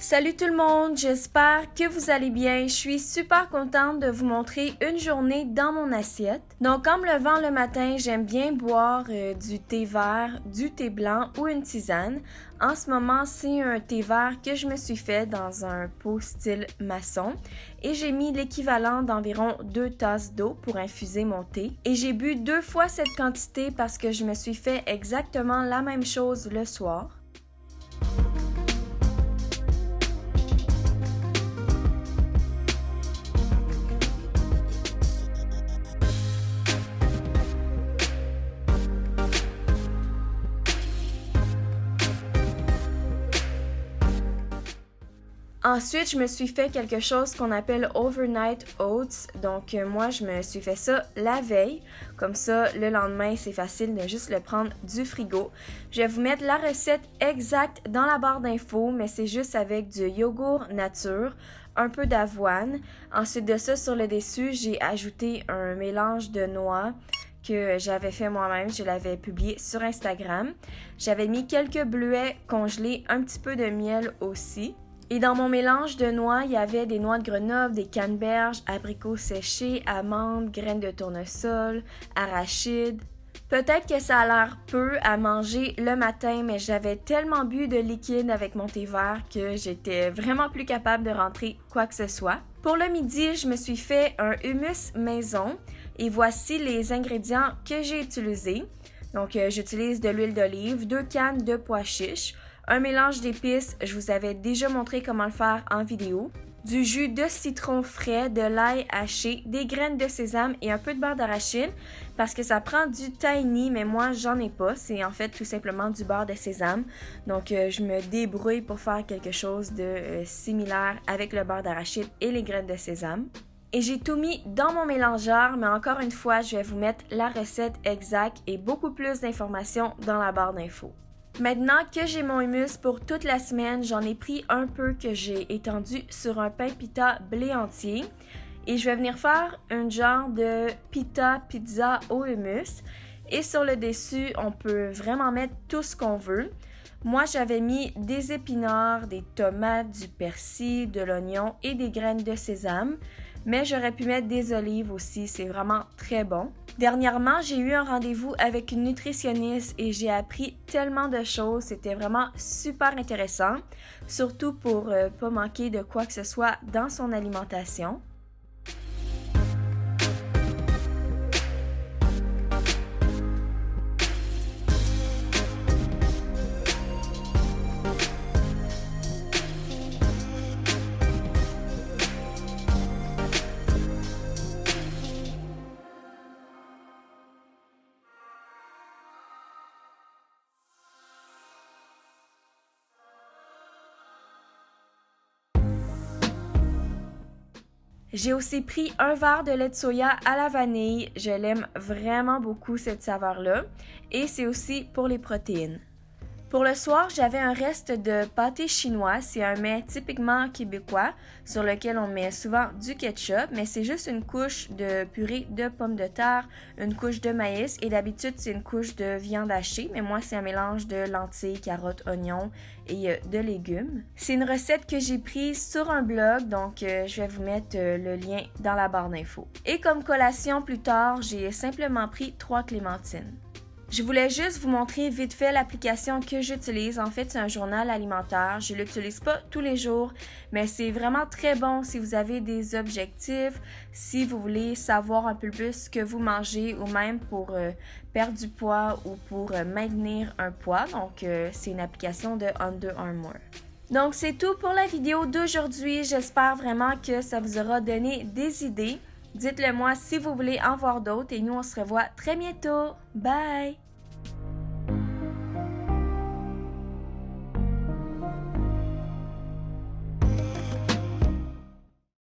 Salut tout le monde, j'espère que vous allez bien. Je suis super contente de vous montrer une journée dans mon assiette. Donc en me levant le matin, j'aime bien boire du thé vert, du thé blanc ou une tisane. En ce moment, c'est un thé vert que je me suis fait dans un pot style maçon et j'ai mis l'équivalent d'environ 2 tasses d'eau pour infuser mon thé. Et j'ai bu 2 fois cette quantité parce que je me suis fait exactement la même chose le soir. Ensuite, je me suis fait quelque chose qu'on appelle overnight oats. Donc, moi, je me suis fait ça la veille. Comme ça, le lendemain, c'est facile de juste le prendre du frigo. Je vais vous mettre la recette exacte dans la barre d'infos, mais c'est juste avec du yogourt nature, un peu d'avoine. Ensuite de ça, sur le dessus, j'ai ajouté un mélange de noix que j'avais fait moi-même. Je l'avais publié sur Instagram. J'avais mis quelques bleuets congelés, un petit peu de miel aussi. Et dans mon mélange de noix, il y avait des noix de Grenoble, des canneberges, abricots séchés, amandes, graines de tournesol, arachides. Peut-être que ça a l'air peu à manger le matin, mais j'avais tellement bu de liquide avec mon thé vert que j'étais vraiment plus capable de rentrer quoi que ce soit. Pour le midi, je me suis fait un hummus maison et voici les ingrédients que j'ai utilisés. Donc, j'utilise de l'huile d'olive, 2 cannes de pois chiches, un mélange d'épices, je vous avais déjà montré comment le faire en vidéo, du jus de citron frais, de l'ail haché, des graines de sésame et un peu de beurre d'arachide parce que ça prend du tahini, mais moi j'en ai pas, c'est en fait tout simplement du beurre de sésame. Donc je me débrouille pour faire quelque chose de similaire avec le beurre d'arachide et les graines de sésame. Et j'ai tout mis dans mon mélangeur, mais encore une fois, je vais vous mettre la recette exacte et beaucoup plus d'informations dans la barre d'infos. Maintenant que j'ai mon hummus pour toute la semaine, j'en ai pris un peu que j'ai étendu sur un pain pita blé entier et je vais venir faire un genre de pita pizza au hummus et sur le dessus, on peut vraiment mettre tout ce qu'on veut. Moi, j'avais mis des épinards, des tomates, du persil, de l'oignon et des graines de sésame, mais j'aurais pu mettre des olives aussi, c'est vraiment très bon. Dernièrement, j'ai eu un rendez-vous avec une nutritionniste et j'ai appris tellement de choses. C'était vraiment super intéressant, surtout pour pas manquer de quoi que ce soit dans son alimentation. J'ai aussi pris un verre de lait de soya à la vanille. Je l'aime vraiment beaucoup cette saveur-là. Et c'est aussi pour les protéines. Pour le soir, j'avais un reste de pâté chinois. C'est un mets typiquement québécois sur lequel on met souvent du ketchup, mais c'est juste une couche de purée de pommes de terre, une couche de maïs et d'habitude c'est une couche de viande hachée, mais moi c'est un mélange de lentilles, carottes, oignons et de légumes. C'est une recette que j'ai prise sur un blog, donc je vais vous mettre le lien dans la barre d'infos. Et comme collation plus tard, j'ai simplement pris 3 clémentines. Je voulais juste vous montrer vite fait l'application que j'utilise. En fait, c'est un journal alimentaire. Je ne l'utilise pas tous les jours, mais c'est vraiment très bon si vous avez des objectifs, si vous voulez savoir un peu plus ce que vous mangez ou même pour perdre du poids ou pour maintenir un poids. Donc, c'est une application de Under Armour. Donc, c'est tout pour la vidéo d'aujourd'hui. J'espère vraiment que ça vous aura donné des idées. Dites-le moi si vous voulez en voir d'autres et nous, on se revoit très bientôt. Bye!